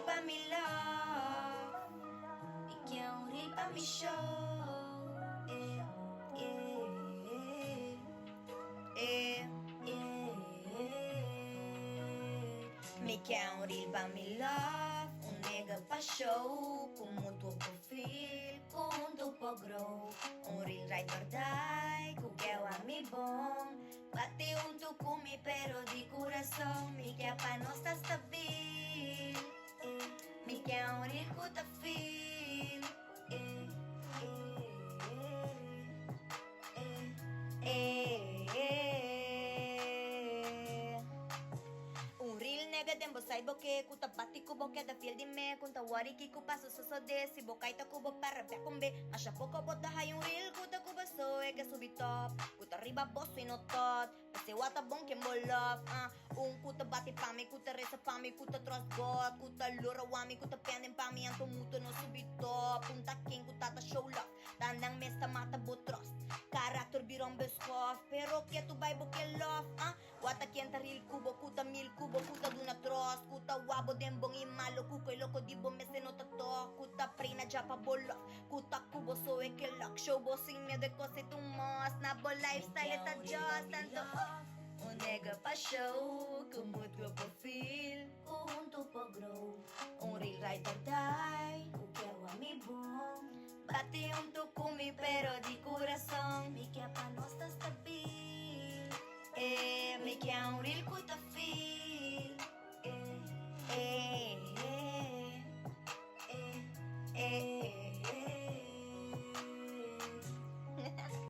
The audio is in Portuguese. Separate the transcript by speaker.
Speaker 1: reel pra me love e quer reel pra me show. Me quer reel pra me love, nega pra show, com muito perfil, com muito pra grow. Reel right or die, com que é o mi bom. Bate junto comigo, pero de coração. Me quer pra nós tá stabil. Me quer reel com tá feel. Reel nega dem bosai boke kuta bati kubo da feel di me kunta wari ki ku paso so de si bokai ta kubo para be kumbe asha poco bota hay reel kuta kubo so e que subi top kuta riba bosso e no tot se wata bon que molof kuta bati pa me kuta resa pa me kuta trust god kuta lura wami kuta pendem pa me anto muto no subi top punta king kuta ta show love tandang mesta mata botros karakter birom beskof pero que tu vai boke love wata kienta reel kubo kuta mil kubo kuta duna tros kuta wabo dembong imalo kukoy loko di bo mese no tato kuta prina japa bolo kuta kubo so e que lock show bossing me de cose tu mos na bo lifestyle ta just tanto un nega pa show com muito perfil com junto pa grow reel right or die o que é o ami bom bate junto comigo pero de coração